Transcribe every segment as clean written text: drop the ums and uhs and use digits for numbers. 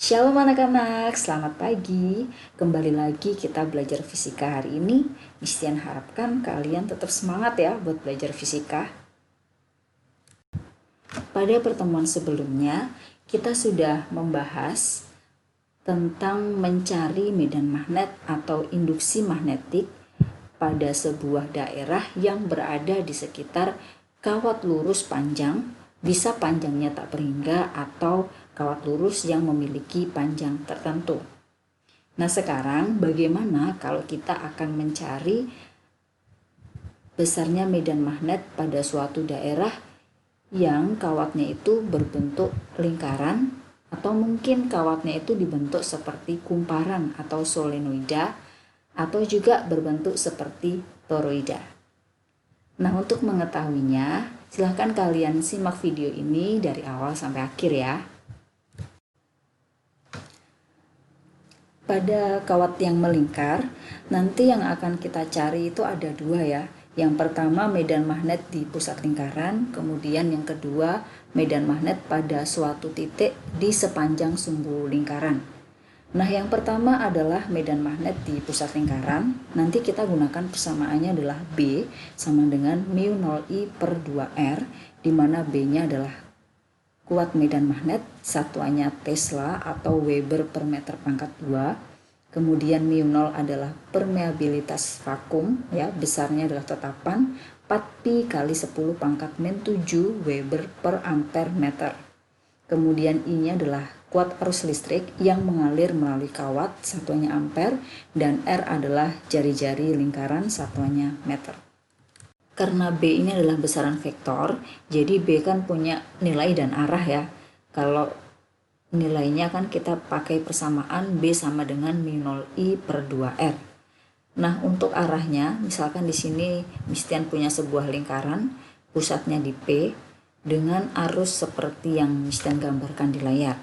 Shalom anak-anak, selamat pagi. Kembali lagi kita belajar fisika hari ini. Mistian harapkan kalian tetap semangat ya buat belajar fisika. Pada pertemuan sebelumnya, kita sudah membahas tentang mencari medan magnet atau induksi magnetik pada sebuah daerah yang berada di sekitar kawat lurus panjang, bisa panjangnya tak berhingga atau kawat lurus yang memiliki panjang tertentu. Nah, sekarang bagaimana kalau kita akan mencari besarnya medan magnet pada suatu daerah yang kawatnya itu berbentuk lingkaran atau mungkin kawatnya itu dibentuk seperti kumparan atau solenoida atau juga berbentuk seperti toroida. Nah, untuk mengetahuinya, silahkan kalian simak video ini dari awal sampai akhir ya. Pada kawat yang melingkar, nanti yang akan kita cari itu ada dua ya. Yang pertama medan magnet di pusat lingkaran, kemudian yang kedua medan magnet pada suatu titik di sepanjang sumbu lingkaran. Nah, yang pertama adalah medan magnet di pusat lingkaran. Nanti kita gunakan persamaannya adalah B sama dengan mu 0I per 2R, di mana B-nya adalah kuat medan magnet, satuannya Tesla atau Weber per meter pangkat 2. Kemudian mu 0 adalah permeabilitas vakum, ya, besarnya adalah tetapan 4pi kali 10 pangkat min 7 Weber per ampere meter. Kemudian I-nya adalah kuat arus listrik yang mengalir melalui kawat, satuannya ampere, dan R adalah jari-jari lingkaran, satuannya meter. Karena B ini adalah besaran vektor, jadi B kan punya nilai dan arah ya. Kalau nilainya kan kita pakai persamaan B sama dengan mu 0I per 2R. Nah, untuk arahnya, misalkan di sini Mistian punya sebuah lingkaran, pusatnya di P, dengan arus seperti yang Mistian gambarkan di layar.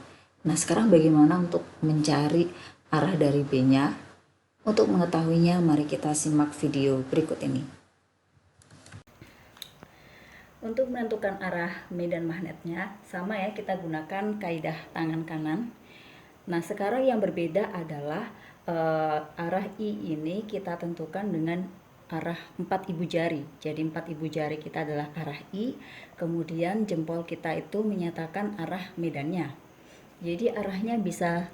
Nah, sekarang bagaimana untuk mencari arah dari B-nya? Untuk mengetahuinya, mari kita simak video berikut ini. Untuk menentukan arah medan magnetnya, sama ya, kita gunakan kaidah tangan kanan. Nah, sekarang yang berbeda adalah arah I ini kita tentukan dengan arah 4 ibu jari. Jadi 4 ibu jari kita adalah arah I, kemudian jempol kita itu menyatakan arah medannya. Jadi arahnya bisa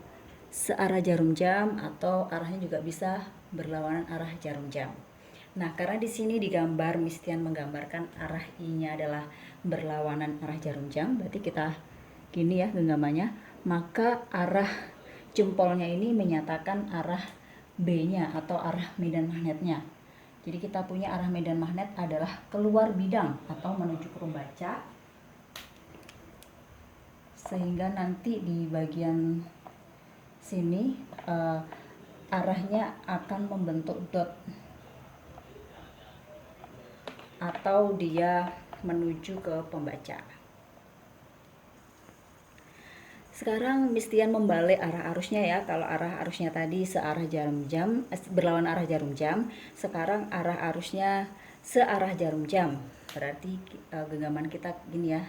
searah jarum jam atau arahnya juga bisa berlawanan arah jarum jam. Nah, karena di sini digambar Mistian menggambarkan arah I-nya adalah berlawanan arah jarum jam, berarti kita gini ya genggamannya, maka arah jempolnya ini menyatakan arah B-nya atau arah medan magnetnya. Jadi kita punya arah medan magnet adalah keluar bidang atau menuju ke pembaca, sehingga nanti di bagian sini arahnya akan membentuk dot atau dia menuju ke pembaca. Sekarang Mistian membalik arah arusnya ya. Kalau arah arusnya tadi searah jarum jam, berlawan arah jarum jam, sekarang arah arusnya searah jarum jam. Berarti genggaman kita gini ya.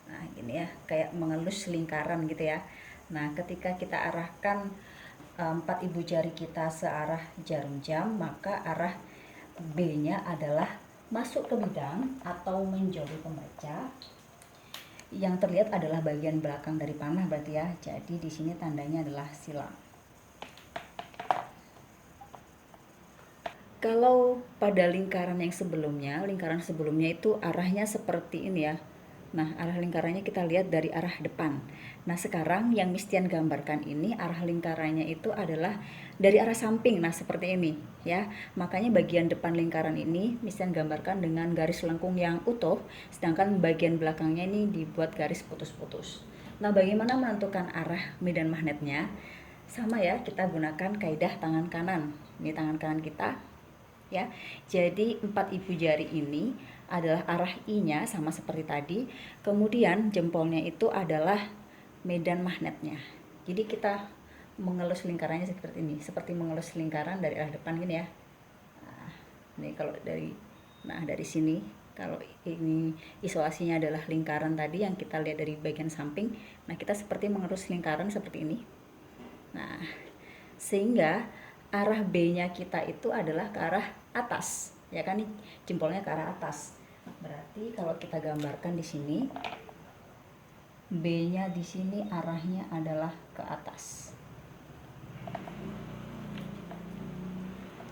Nah, gini ya, kayak mengelus lingkaran gitu ya. Nah, ketika kita arahkan 4 ibu jari kita searah jarum jam, maka arah B-nya adalah masuk ke bidang atau menjauhi pembaca. Yang terlihat adalah bagian belakang dari panah berarti ya. Jadi di sini tandanya adalah silang. Kalau pada lingkaran sebelumnya itu arahnya seperti ini ya. Nah, arah lingkarannya kita lihat dari arah depan. Nah, sekarang yang Mistian gambarkan ini arah lingkarannya itu adalah dari arah samping. Nah, seperti ini ya. Makanya bagian depan lingkaran ini Mistian gambarkan dengan garis lengkung yang utuh, sedangkan bagian belakangnya ini dibuat garis putus-putus. Nah, bagaimana menentukan arah medan magnetnya? Sama ya, kita gunakan kaidah tangan kanan. Ini tangan kanan kita. Ya, jadi 4 ibu jari ini adalah arah I-nya sama seperti tadi. Kemudian jempolnya itu adalah medan magnetnya. Jadi kita mengelus lingkarannya seperti ini, seperti mengelus lingkaran dari arah depan gini ya. Nah, ini kalau dari sini Kalau ini isolasinya adalah lingkaran tadi yang kita lihat dari bagian samping, nah kita seperti mengerus lingkaran seperti ini. Nah, sehingga arah B-nya kita itu adalah ke arah atas, ya kan, nih jempolnya ke arah atas. Berarti kalau kita gambarkan di sini, B-nya di sini arahnya adalah ke atas.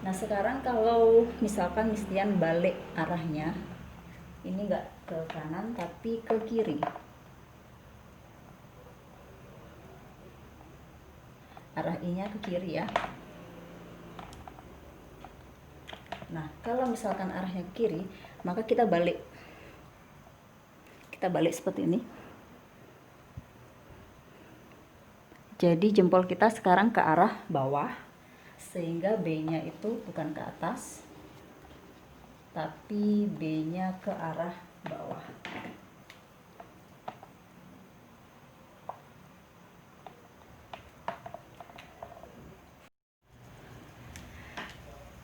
Nah, sekarang kalau misalkan Mistian balik arahnya, ini enggak ke kanan tapi ke kiri. Arah I-nya ke kiri ya. Nah, kalau misalkan arahnya ke kiri, maka kita balik. Kita balik seperti ini. Jadi jempol kita sekarang ke arah bawah, sehingga B-nya itu bukan ke atas, tapi B-nya ke arah bawah.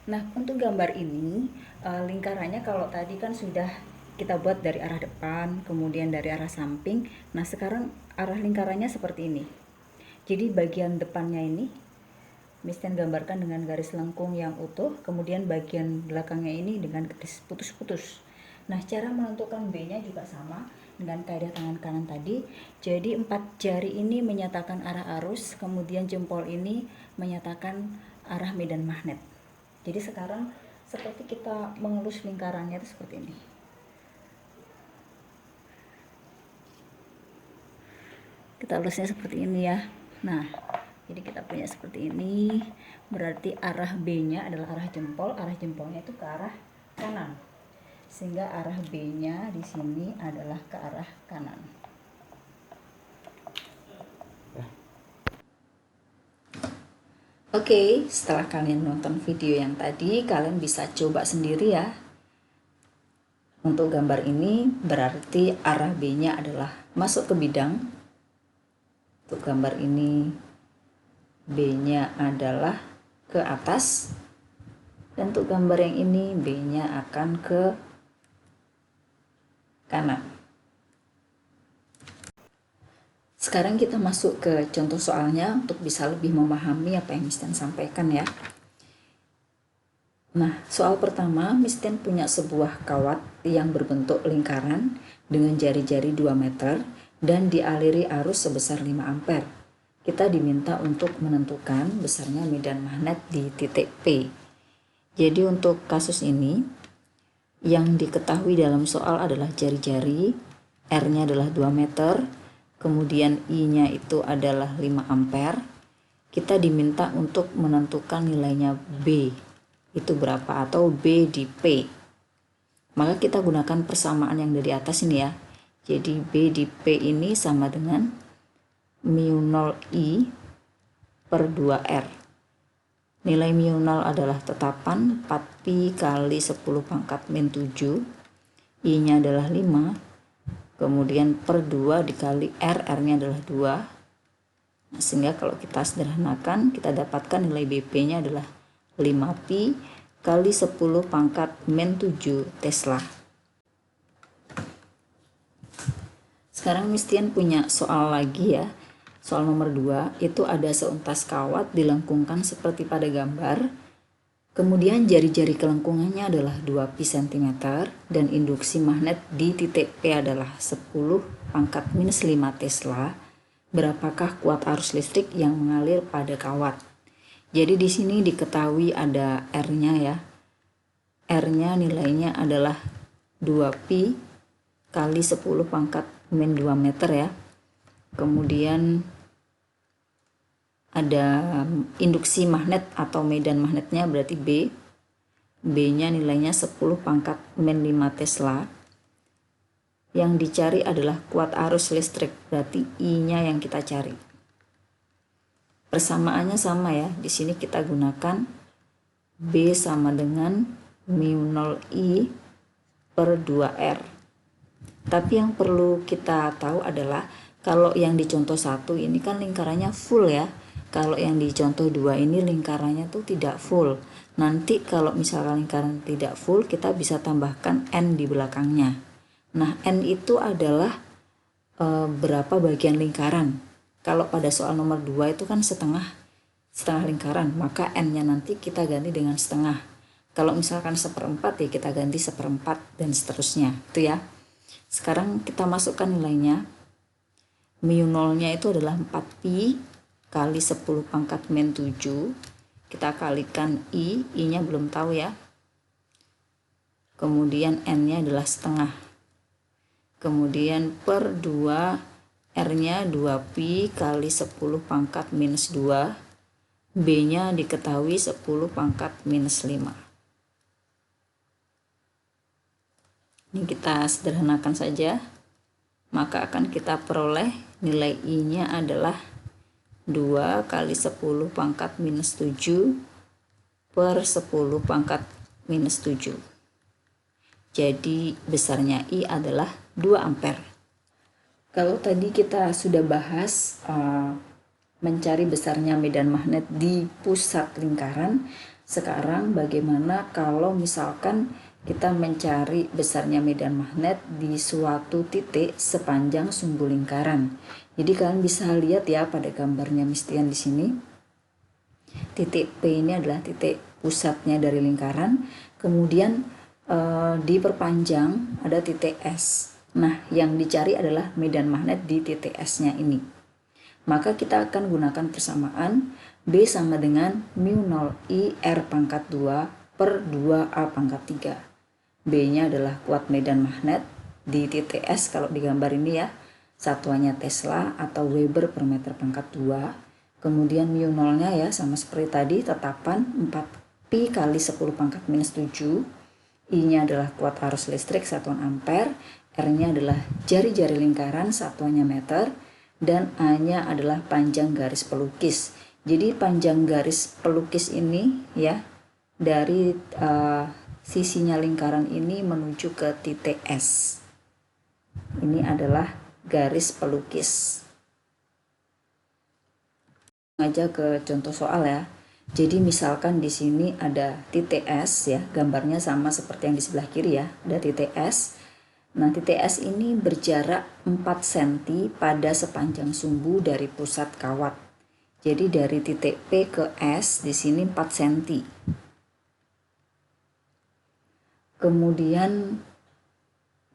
Nah, untuk gambar ini, lingkarannya kalau tadi kan sudah kita buat dari arah depan, kemudian dari arah samping. Nah, sekarang arah lingkarannya seperti ini. Jadi bagian depannya ini Mistian gambarkan dengan garis lengkung yang utuh, kemudian bagian belakangnya ini dengan garis putus-putus. Nah, cara menentukan B-nya juga sama dengan kaidah tangan kanan tadi. Jadi 4 jari ini menyatakan arah arus, kemudian jempol ini menyatakan arah medan magnet. Jadi sekarang seperti kita mengelus lingkarannya itu seperti ini. Kita elusnya seperti ini ya. Nah, jadi kita punya seperti ini, berarti arah B-nya adalah arah jempolnya itu ke arah kanan. Sehingga arah B-nya di sini adalah ke arah kanan. Oke, setelah kalian nonton video yang tadi, kalian bisa coba sendiri ya. Untuk gambar ini berarti arah B-nya adalah masuk ke bidang. Untuk gambar ini B-nya adalah ke atas, dan untuk gambar yang ini B-nya akan ke kanan. Sekarang kita masuk ke contoh soalnya untuk bisa lebih memahami apa yang Mistian sampaikan ya. Nah, soal pertama, Mistian punya sebuah kawat yang berbentuk lingkaran dengan jari-jari 2 meter dan dialiri arus sebesar 5 ampere. Kita diminta untuk menentukan besarnya medan magnet di titik P. Jadi untuk kasus ini, yang diketahui dalam soal adalah jari-jari, R-nya adalah 2 meter, kemudian I-nya itu adalah 5 ampere. Kita diminta untuk menentukan nilainya B, itu berapa, atau B di P. Maka kita gunakan persamaan yang dari atas ini ya. Jadi B di P ini sama dengan mu 0 I per 2R. Nilai mu 0 adalah tetapan 4pi kali 10 pangkat min 7. I-nya adalah 5. Kemudian per 2 dikali R, R-nya adalah 2. Nah, sehingga kalau kita sederhanakan, kita dapatkan nilai BP-nya adalah 5pi kali 10 pangkat min 7 Tesla. Sekarang Mistian punya soal lagi ya. Soal nomor 2, itu ada seuntas kawat dilengkungkan seperti pada gambar. Kemudian jari-jari kelengkungannya adalah 2 pi cm dan induksi magnet di titik P adalah 10 pangkat minus 5 Tesla. Berapakah kuat arus listrik yang mengalir pada kawat? Jadi di sini diketahui ada R-nya ya. R-nya nilainya adalah 2 pi kali 10 pangkat min 2 meter ya. Kemudian ada induksi magnet atau medan magnetnya berarti B. B-nya nilainya 10 pangkat min 5 Tesla. Yang dicari adalah kuat arus listrik, berarti I-nya yang kita cari. Persamaannya sama ya. Di sini kita gunakan B sama dengan mu 0 I per 2R. Tapi yang perlu kita tahu adalah kalau yang di contoh 1 ini kan lingkarannya full ya. kalau yang di contoh 2 ini lingkarannya tuh tidak full. Nanti kalau misalkan lingkaran tidak full, kita bisa tambahkan N di belakangnya. Nah, N itu adalah berapa bagian lingkaran. Kalau pada soal nomor 2 itu kan setengah lingkaran, maka N-nya nanti kita ganti dengan setengah. Kalau misalkan 1/4 ya kita ganti 1/4 dan seterusnya. Itu ya. Sekarang kita masukkan nilainya. Mu 0-nya itu adalah 4pi kali 10 pangkat min 7. Kita kalikan I-nya belum tahu ya. Kemudian N-nya adalah setengah. Kemudian per 2, R-nya 2pi kali 10 pangkat minus 2. B-nya diketahui 10 pangkat minus 5. Ini kita sederhanakan saja. Maka akan kita peroleh nilai I-nya adalah 2 kali 10 pangkat minus 7 per 10 pangkat minus 7. Jadi besarnya I adalah 2 ampere. Kalau tadi kita sudah bahas mencari besarnya medan magnet di pusat lingkaran, sekarang bagaimana kalau misalkan kita mencari besarnya medan magnet di suatu titik sepanjang sumbu lingkaran. Jadi kalian bisa lihat ya pada gambarnya Mistian di sini. Titik P ini adalah titik pusatnya dari lingkaran. Kemudian diperpanjang ada titik S. Nah, yang dicari adalah medan magnet di titik S-nya ini. Maka kita akan gunakan persamaan B sama dengan mu 0 I R pangkat 2 per 2A pangkat 3. B-nya adalah kuat medan magnet di titik S kalau digambar ini ya. Satuannya Tesla atau Weber per meter pangkat 2. Kemudian mu 0-nya ya sama seperti tadi, tetapan 4pi kali 10 pangkat minus 7. I-nya adalah kuat arus listrik satuan ampere, R-nya adalah jari-jari lingkaran satuannya meter, dan A-nya adalah panjang garis pelukis. Jadi panjang garis pelukis ini ya dari sisinya lingkaran ini menuju ke titik S. Ini adalah garis pelukis. Aja ke contoh soal ya. Jadi misalkan di sini ada titik S ya, gambarnya sama seperti yang di sebelah kiri ya, ada titik S. Nah, titik S ini berjarak 4 cm pada sepanjang sumbu dari pusat kawat. Jadi dari titik P ke S di sini 4 cm. Kemudian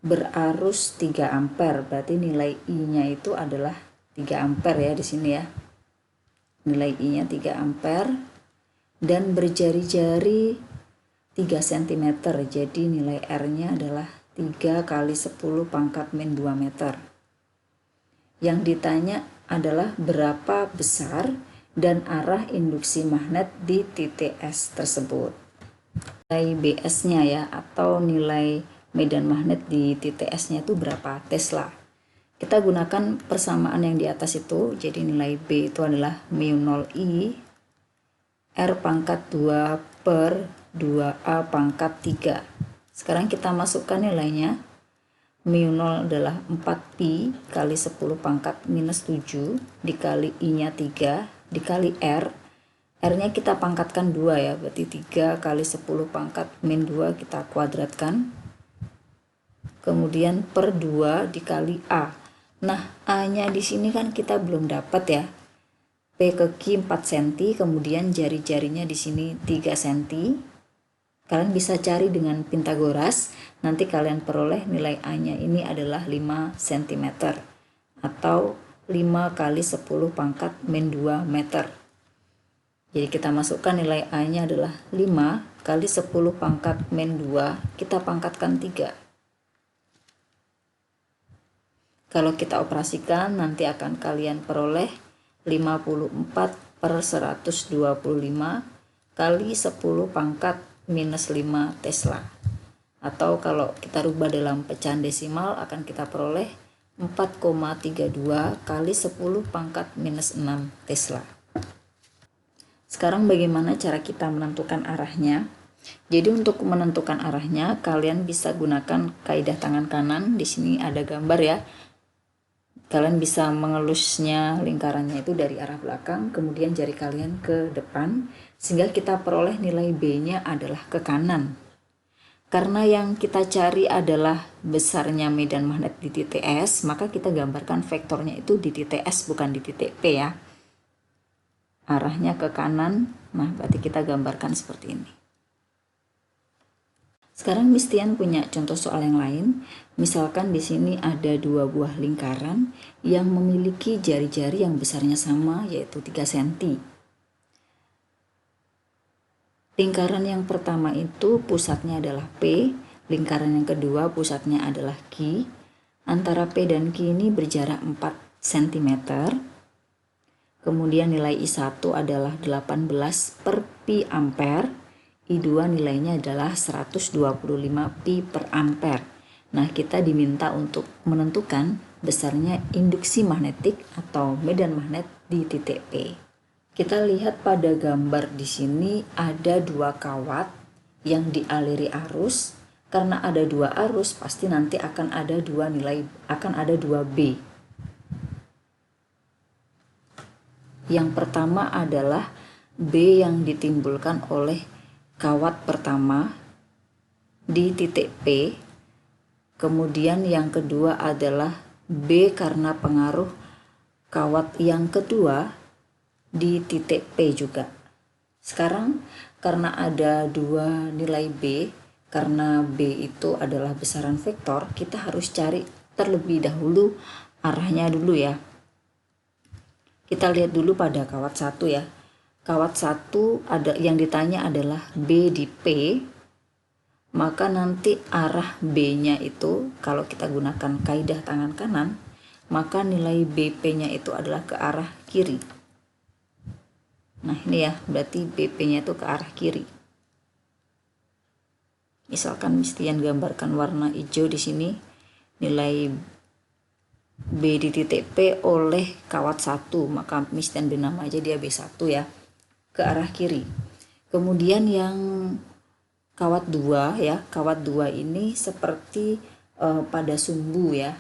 berarus 3 ampere, berarti nilai I-nya itu adalah 3 ampere ya di sini ya. Nilai I-nya 3 ampere. Dan berjari-jari 3 cm, jadi nilai R-nya adalah 3 kali 10 pangkat min 2 meter. Yang ditanya adalah berapa besar dan arah induksi magnet di titik S tersebut. Nilai BS-nya ya, atau nilai medan magnet di titik S-nya itu berapa Tesla. Kita gunakan persamaan yang di atas itu, jadi nilai B itu adalah mu 0 I R pangkat 2 per 2A pangkat 3. Sekarang kita masukkan nilainya. Mu 0 adalah 4pi kali 10 pangkat minus 7 dikali I-nya 3 dikali R. R-nya kita pangkatkan 2 ya, berarti 3 kali 10 pangkat min 2 kita kuadratkan. Kemudian per 2 dikali A. Nah, A-nya di sini kan kita belum dapat ya. P ke Q 4 cm, kemudian jari-jarinya di sini 3 cm. Kalian bisa cari dengan Pitagoras, nanti kalian peroleh nilai A-nya ini adalah 5 cm atau 5 kali 10 pangkat min 2 meter. Jadi kita masukkan nilai A-nya adalah 5 kali 10 pangkat min 2, kita pangkatkan 3. Kalau kita operasikan nanti akan kalian peroleh 54 per 125 kali 10 pangkat minus 5 Tesla. Atau kalau kita rubah dalam pecahan desimal akan kita peroleh 4,32 kali 10 pangkat minus 6 Tesla. Sekarang bagaimana cara kita menentukan arahnya? Jadi untuk menentukan arahnya kalian bisa gunakan kaidah tangan kanan. Di sini ada gambar ya. Kalian bisa mengelusnya lingkarannya itu dari arah belakang, kemudian jari kalian ke depan, sehingga kita peroleh nilai B-nya adalah ke kanan. Karena yang kita cari adalah besarnya medan magnet di titik S, maka kita gambarkan vektornya itu di titik S bukan di titik P ya. Arahnya ke kanan, nah berarti kita gambarkan seperti ini. Sekarang Miss Tian punya contoh soal yang lain. Misalkan di sini ada dua buah lingkaran yang memiliki jari-jari yang besarnya sama, yaitu 3 cm. Lingkaran yang pertama itu pusatnya adalah P, lingkaran yang kedua pusatnya adalah Q. Antara P dan Q ini berjarak 4 cm. Kemudian nilai I1 adalah 18 per pi ampere. I2 nilainya adalah 125 pi per ampere. Nah, kita diminta untuk menentukan besarnya induksi magnetik atau medan magnet di titik P. Kita lihat pada gambar di sini ada dua kawat yang dialiri arus. Karena ada dua arus, pasti nanti akan ada dua nilai, akan ada dua B. Yang pertama adalah B yang ditimbulkan oleh kawat pertama di titik P, kemudian yang kedua adalah B karena pengaruh kawat yang kedua di titik P juga. Sekarang karena ada dua nilai B, karena B itu adalah besaran vektor, kita harus cari terlebih dahulu arahnya dulu ya. Kita lihat dulu pada kawat 1 ya. Kawat 1 ada yang ditanya adalah B di P, maka nanti arah B-nya itu kalau kita gunakan kaidah tangan kanan, maka nilai BP-nya itu adalah ke arah kiri. Nah ini ya, berarti BP-nya itu ke arah kiri. Misalkan Miss Tian gambarkan warna hijau di sini, nilai B di titik P oleh kawat 1, maka Miss Tian beri nama aja dia B1 ya, ke arah kiri. Kemudian yang kawat 2 ya, kawat 2 ini seperti pada sumbu ya.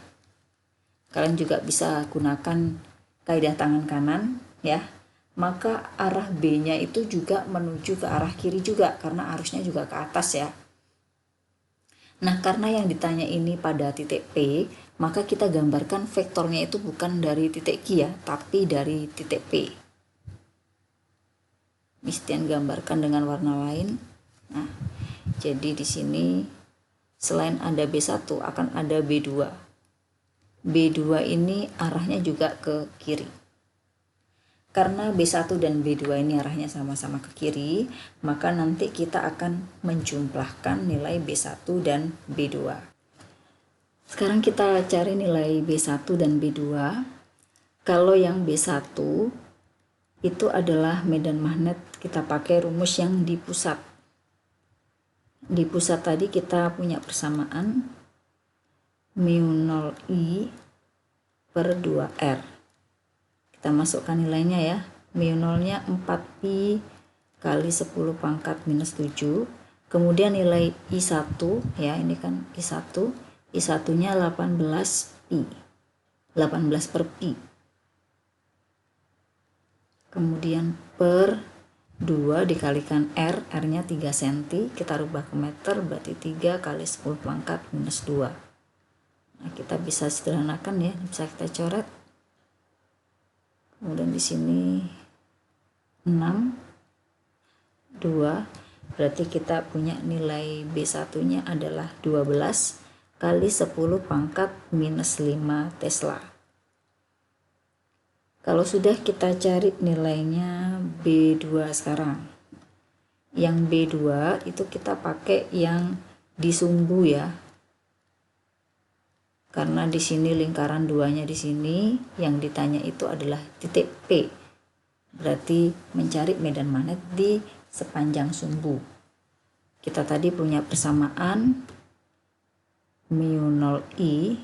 Kalian juga bisa gunakan kaidah tangan kanan ya. Maka arah B-nya itu juga menuju ke arah kiri juga karena arusnya juga ke atas ya. Nah, karena yang ditanya ini pada titik P, maka kita gambarkan vektornya itu bukan dari titik Q ya, tapi dari titik P. Miss Tian gambarkan dengan warna lain. Nah, jadi di sini selain ada B1 akan ada B2. B2 ini arahnya juga ke kiri. Karena B1 dan B2 ini arahnya sama-sama ke kiri, maka nanti kita akan menjumlahkan nilai B1 dan B2. Sekarang kita cari nilai B1 dan B2. Kalau yang B1 itu adalah medan magnet, kita pakai rumus yang di pusat. Di pusat tadi kita punya persamaan μ0I per 2R. Kita masukkan nilainya ya. μ0-nya 4pi kali 10 pangkat minus 7. Kemudian nilai I1 ya, ini kan I1. I1-nya 18pi. 18 per pi. Kemudian per 2 dikalikan R, R-nya 3 cm, kita rubah ke meter, berarti 3 kali 10 pangkat minus 2. Nah, kita bisa sederhanakan ya, bisa kita coret. Kemudian di sini 6, 2, berarti kita punya nilai B1-nya adalah 12 kali 10 pangkat minus 5 Tesla. Kalau sudah kita cari nilainya B2 sekarang. Yang B2 itu kita pakai yang di sumbu ya. Karena di sini lingkaran 2-nya di sini, yang ditanya itu adalah titik P. Berarti mencari medan magnet di sepanjang sumbu. Kita tadi punya persamaan μ0I,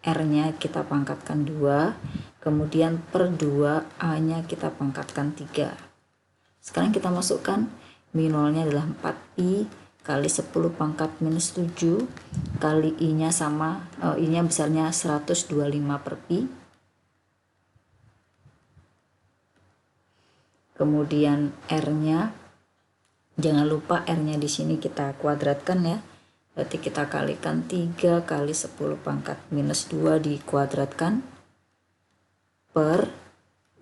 R-nya kita pangkatkan 2, kemudian per 2 A-nya kita pangkatkan 3. Sekarang kita masukkan μ0-nya adalah 4pi kali 10 pangkat minus 7 kali I-nya sama, I-nya besarnya 125 per pi. Kemudian R-nya, jangan lupa R-nya di sini kita kuadratkan ya. Berarti kita kalikan 3 kali 10 pangkat minus 2 dikuadratkan per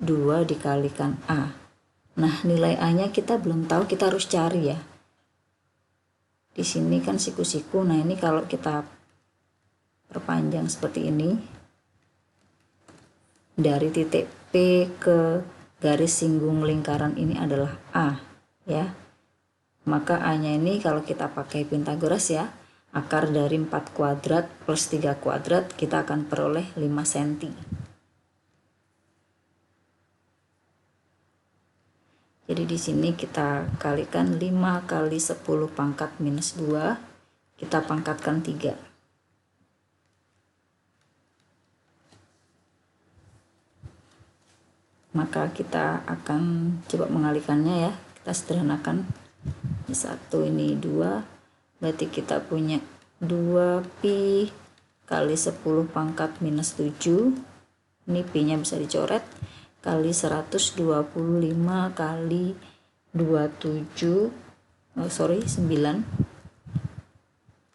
2 dikalikan A. Nah, nilai A-nya kita belum tahu, kita harus cari ya. Di sini kan siku-siku. Nah, ini kalau kita perpanjang seperti ini, dari titik P ke garis singgung lingkaran ini adalah A ya. Maka A-nya ini kalau kita pakai Pitagoras ya, akar dari 4 kuadrat plus 3 kuadrat, kita akan peroleh 5 cm. Jadi di sini kita kalikan 5 kali 10 pangkat minus 2, kita pangkatkan 3. Maka kita akan coba mengalikannya ya. Kita sederhanakan. Ini 1, ini 2. Berarti kita punya 2pi kali 10 pangkat minus 7. Ini pi-nya bisa dicoret. Kali 125 kali 27, 9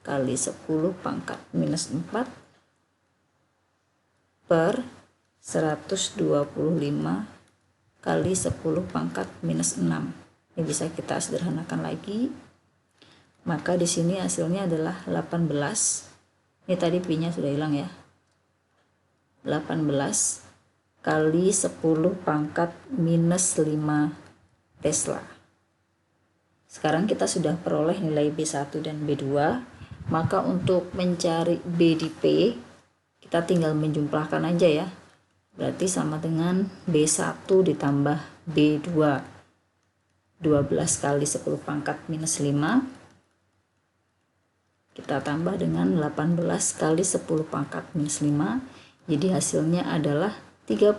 kali 10 pangkat minus 4 per 125 kali 10 pangkat minus 6. Ini bisa kita sederhanakan lagi. Maka di sini hasilnya adalah 18. Ini tadi pi-nya sudah hilang ya. 18 kali 10 pangkat minus 5 Tesla. Sekarang kita sudah peroleh nilai B1 dan B2. Maka untuk mencari B di P, kita tinggal menjumlahkan aja ya. Berarti sama dengan B1 ditambah B2. 12 kali 10 pangkat minus 5. Kita tambah dengan 18 kali 10 pangkat minus 5. Jadi hasilnya adalah 30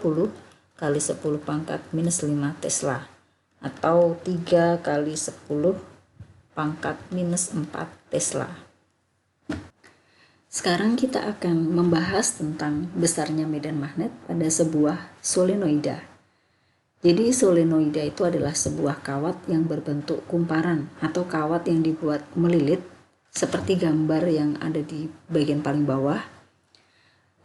kali 10 pangkat minus 5 Tesla. Atau 3 kali 10 pangkat minus 4 Tesla. Sekarang kita akan membahas tentang besarnya medan magnet pada sebuah solenoida. Jadi solenoida itu adalah sebuah kawat yang berbentuk kumparan atau kawat yang dibuat melilit seperti gambar yang ada di bagian paling bawah,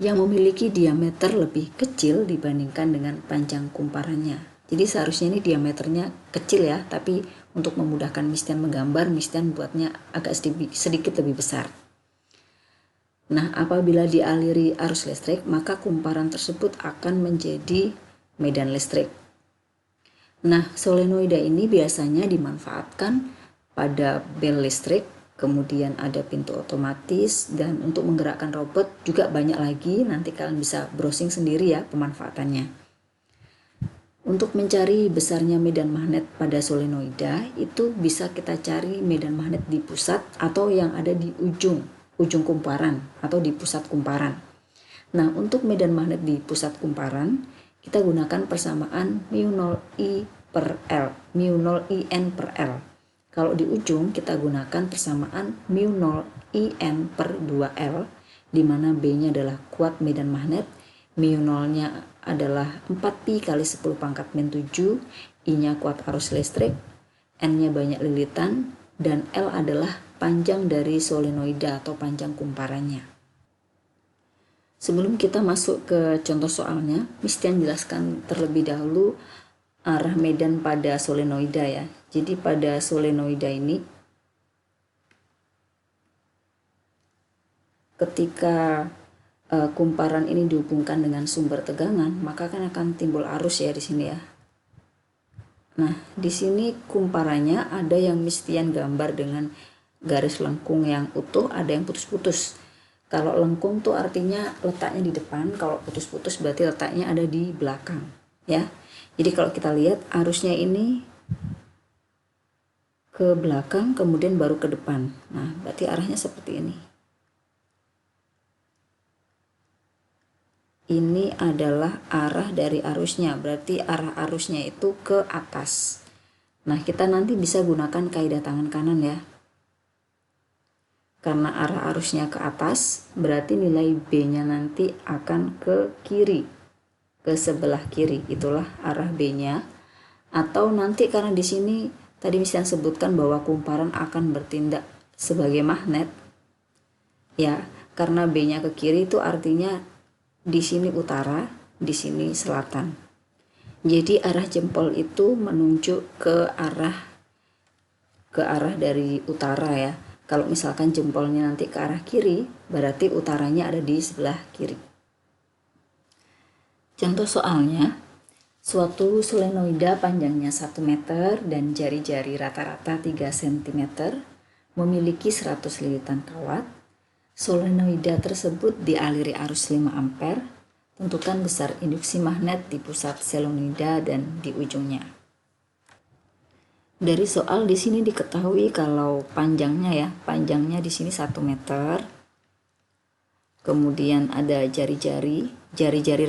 yang memiliki diameter lebih kecil dibandingkan dengan panjang kumparannya. Jadi seharusnya ini diameternya kecil ya, tapi untuk memudahkan Mistian menggambar, Mistian buatnya agak sedikit lebih besar. Nah, apabila dialiri arus listrik, maka kumparan tersebut akan menjadi medan listrik. Nah, solenoida ini biasanya dimanfaatkan pada bel listrik, kemudian ada pintu otomatis, dan untuk menggerakkan robot juga banyak lagi. Nanti kalian bisa browsing sendiri ya pemanfaatannya. Untuk mencari besarnya medan magnet pada solenoida, itu bisa kita cari medan magnet di pusat atau yang ada di ujung kumparan atau di pusat kumparan. Nah, untuk medan magnet di pusat kumparan, kita gunakan persamaan μ0I per L, μ0IN per L. Kalau di ujung kita gunakan persamaan μ0IN per 2L, di mana B-nya adalah kuat medan magnet, μ0-nya adalah 4pi kali 10 pangkat min 7, I-nya kuat arus listrik, N-nya banyak lilitan, dan L adalah panjang dari solenoida atau panjang kumparannya. Sebelum kita masuk ke contoh soalnya, Mistian jelaskan terlebih dahulu arah medan pada solenoida ya. Jadi pada solenoida ini, ketika kumparan ini dihubungkan dengan sumber tegangan, maka akan timbul arus ya di sini ya. Nah, di sini kumparannya ada yang Mistian gambar dengan garis lengkung yang utuh, ada yang putus-putus. Kalau lengkung tuh artinya letaknya di depan, kalau putus-putus berarti letaknya ada di belakang ya. Jadi kalau kita lihat arusnya ini ke belakang kemudian baru ke depan. Nah, berarti arahnya seperti ini. Ini adalah arah dari arusnya, berarti arah arusnya itu ke atas. Nah, kita nanti bisa gunakan kaidah tangan kanan ya. Karena arah arusnya ke atas, berarti nilai B-nya nanti akan ke kiri, ke sebelah kiri. Itulah arah B-nya. Atau nanti karena di sini tadi misalnya sebutkan bahwa kumparan akan bertindak sebagai magnet, ya, karena B-nya ke kiri itu artinya di sini utara, di sini selatan. Jadi arah jempol itu menunjuk ke arah dari utara ya. Kalau misalkan jempolnya nanti ke arah kiri, berarti utaranya ada di sebelah kiri. Contoh soalnya, suatu solenoida panjangnya 1 meter dan jari-jari rata-rata 3 cm memiliki 100 lilitan kawat. Solenoida tersebut dialiri arus 5 ampere. Tentukan besar induksi magnet di pusat solenoida dan di ujungnya. Dari soal di sini diketahui kalau panjangnya di sini 1 meter. Kemudian ada jari-jari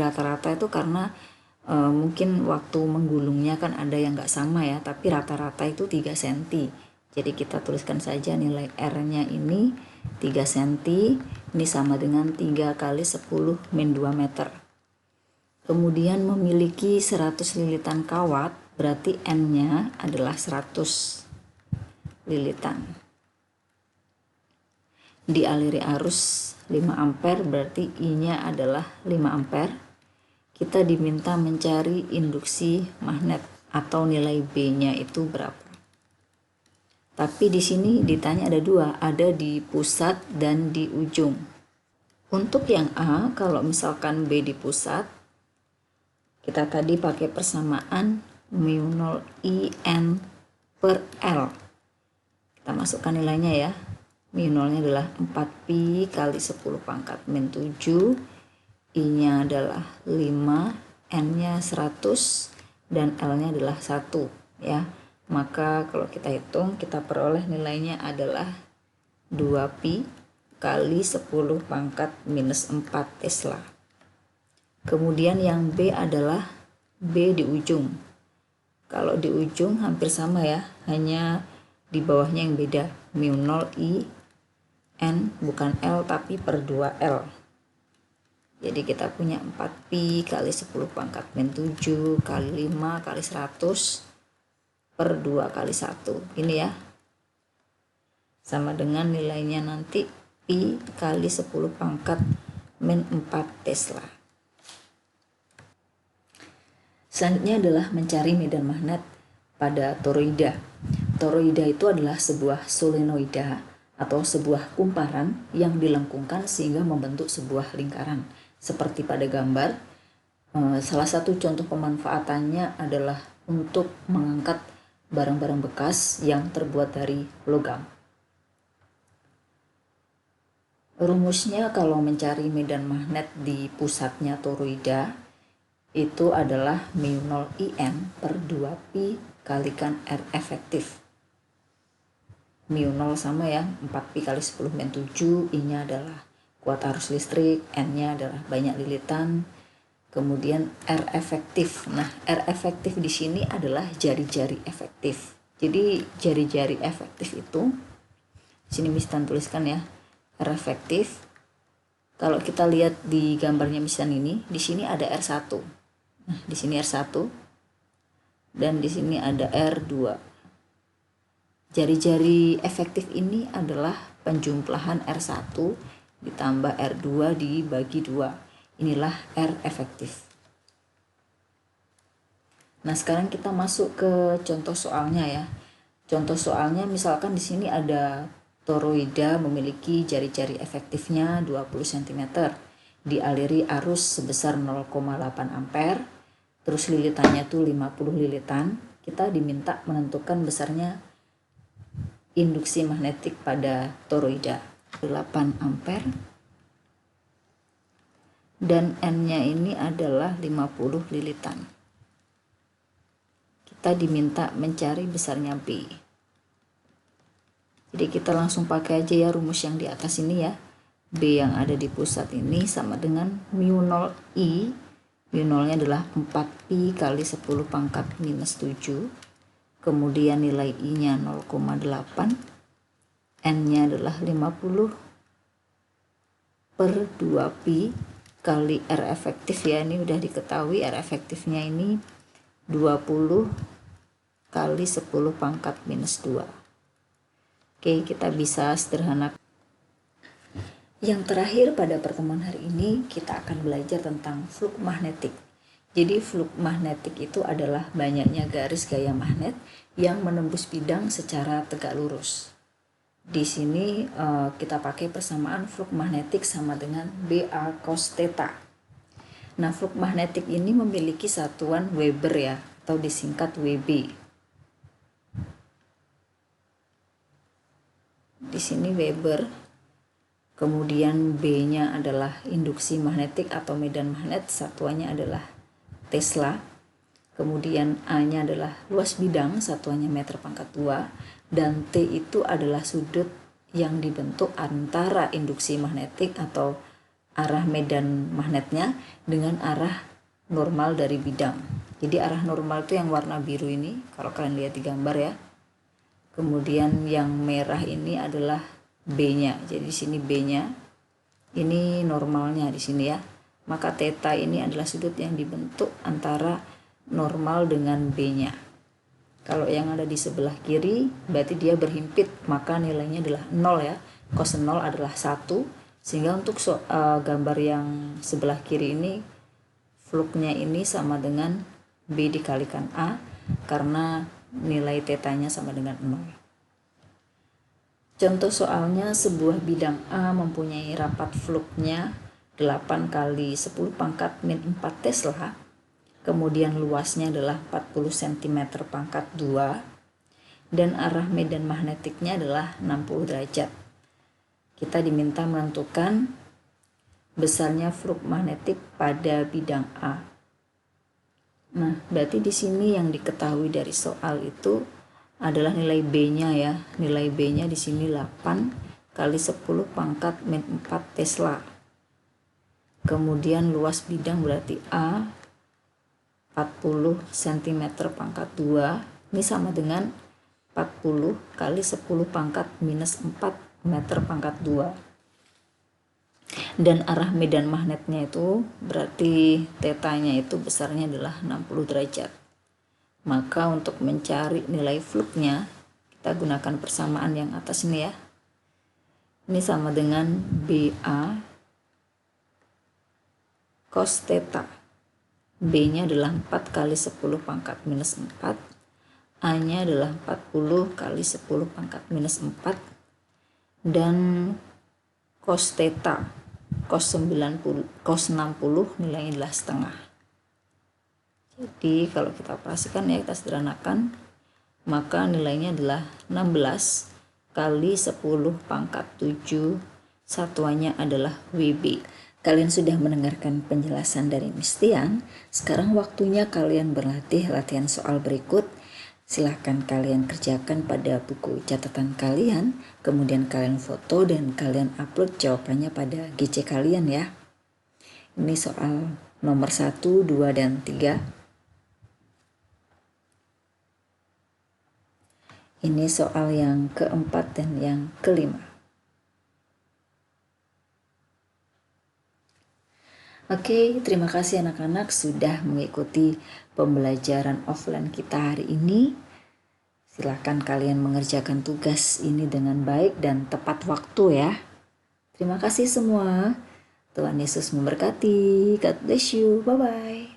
rata-rata itu karena mungkin waktu menggulungnya kan ada yang nggak sama ya, tapi rata-rata itu 3 cm. Jadi kita tuliskan saja nilai R-nya ini 3 cm, ini sama dengan 3 kali 10 min 2 meter. Kemudian memiliki 100 lilitan kawat, berarti N-nya adalah 100 lilitan. Dialiri arus 5 ampere, berarti I-nya adalah 5 ampere. Kita diminta mencari induksi magnet atau nilai B-nya itu berapa. Tapi di sini ditanya ada dua, ada di pusat dan di ujung. Untuk yang A, kalau misalkan B di pusat, kita tadi pakai persamaan mu0 IN per L. Kita masukkan nilainya ya. mu0-nya adalah 4pi kali 10 pangkat min 7. I-nya adalah 5, N-nya 100, dan L-nya adalah 1 ya. Maka kalau kita hitung, kita peroleh nilainya adalah 2pi kali 10 pangkat minus 4 Tesla. Kemudian yang B adalah B di ujung. Kalau di ujung hampir sama ya, hanya di bawahnya yang beda. mu0 I N bukan L tapi per 2L. Jadi kita punya 4pi kali 10 pangkat min 7 kali 5 kali 100 per 2 kali 1. Ini ya. Sama dengan nilainya nanti pi kali 10 pangkat min 4 Tesla. Selanjutnya adalah mencari medan magnet pada toroida. Toroida itu adalah sebuah solenoida atau sebuah kumparan yang dilengkungkan sehingga membentuk sebuah lingkaran. Seperti pada gambar, salah satu contoh pemanfaatannya adalah untuk mengangkat barang-barang bekas yang terbuat dari logam. Rumusnya kalau mencari medan magnet di pusatnya toroida itu adalah mu0 IN per 2pi kalikan R efektif. mu0 sama ya, 4pi kali 10 min 7, I-nya adalah kuat arus listrik, N-nya adalah banyak lilitan, kemudian R efektif. Nah, R efektif di sini adalah jari-jari efektif. Jadi jari-jari efektif itu, sini Mistan tuliskan ya, R efektif. Kalau kita lihat di gambarnya Mistan ini, di sini ada R1. Nah, di sini R1 dan di sini ada R2. Jari-jari efektif ini adalah penjumlahan R1 ditambah R2 dibagi 2. Inilah R efektif. Nah, sekarang kita masuk ke contoh soalnya ya. Contoh soalnya misalkan di sini ada toroida memiliki jari-jari efektifnya 20 cm. Dialiri arus sebesar 0,8 ampere. Terus lilitannya tuh 50 lilitan. Kita diminta menentukan besarnya induksi magnetik pada toroida 8 ampere dan N-nya ini adalah 50 lilitan. Kita diminta mencari besarnya B. Jadi kita langsung pakai aja ya rumus yang di atas ini ya. B yang ada di pusat ini sama dengan mu0 I. mu0-nya adalah 4pi kali 10 pangkat minus 7. Kemudian nilai I-nya 0,8. N-nya adalah 50 per 2pi kali R efektif ya. Ini udah diketahui R efektifnya ini 20 kali 10 pangkat minus 2. Oke, kita bisa sederhanakan. Yang terakhir pada pertemuan hari ini kita akan belajar tentang flux magnetik. Jadi flux magnetik itu adalah banyaknya garis gaya magnet yang menembus bidang secara tegak lurus. Di sini kita pakai persamaan flux magnetik sama dengan BA cos theta. Nah, flux magnetik ini memiliki satuan Weber ya, atau disingkat WB. Di sini Weber, kemudian B-nya adalah induksi magnetik atau medan magnet, satuannya adalah Tesla. Kemudian A-nya adalah luas bidang, satuannya meter pangkat 2, dan T itu adalah sudut yang dibentuk antara induksi magnetik atau arah medan magnetnya dengan arah normal dari bidang. Jadi arah normal itu yang warna biru ini, kalau kalian lihat di gambar ya. Kemudian yang merah ini adalah B-nya. Jadi di sini B-nya, ini normalnya di sini ya. Maka theta ini adalah sudut yang dibentuk antara normal dengan B-nya. Kalau yang ada di sebelah kiri berarti dia berhimpit, maka nilainya adalah 0 ya. Cos 0 adalah 1, sehingga untuk gambar yang sebelah kiri ini fluxnya ini sama dengan B dikalikan A, karena nilai tetanya sama dengan 0. Contoh soalnya, sebuah bidang A mempunyai rapat fluxnya 8 kali 10 pangkat min 4 Tesla, kemudian luasnya adalah 40 cm pangkat 2, dan arah medan magnetiknya adalah 60 derajat. Kita diminta menentukan besarnya flux magnetik pada bidang A. Nah, berarti di sini yang diketahui dari soal itu adalah nilai B-nya ya. Nilai B-nya di sini 8 kali 10 pangkat min 4 Tesla. Kemudian luas bidang berarti A 40 cm pangkat 2. Ini sama dengan 40 kali 10 pangkat minus 4 meter pangkat 2. Dan arah medan magnetnya itu berarti tetanya itu besarnya adalah 60 derajat. Maka untuk mencari nilai fluxnya kita gunakan persamaan yang atas ini ya. Ini sama dengan BA cos theta. B-nya adalah 4 kali 10 pangkat minus 4. A-nya adalah 40 kali 10 pangkat minus 4. Dan cos theta, cos 60 nilainya adalah setengah. Jadi kalau kita operasikan ya, kita sederhanakan, maka nilainya adalah 16 kali 10 pangkat 7, satuannya adalah WB. Kalian sudah mendengarkan penjelasan dari Miss Tian. Sekarang waktunya kalian berlatih latihan soal berikut. Silahkan kalian kerjakan pada buku catatan kalian, kemudian kalian foto dan kalian upload jawabannya pada GC kalian ya. Ini soal nomor 1, 2, dan 3. Ini soal yang keempat dan yang kelima. Oke, terima kasih anak-anak sudah mengikuti pembelajaran offline kita hari ini. Silakan kalian mengerjakan tugas ini dengan baik dan tepat waktu ya. Terima kasih semua. Tuhan Yesus memberkati. God bless you. Bye-bye.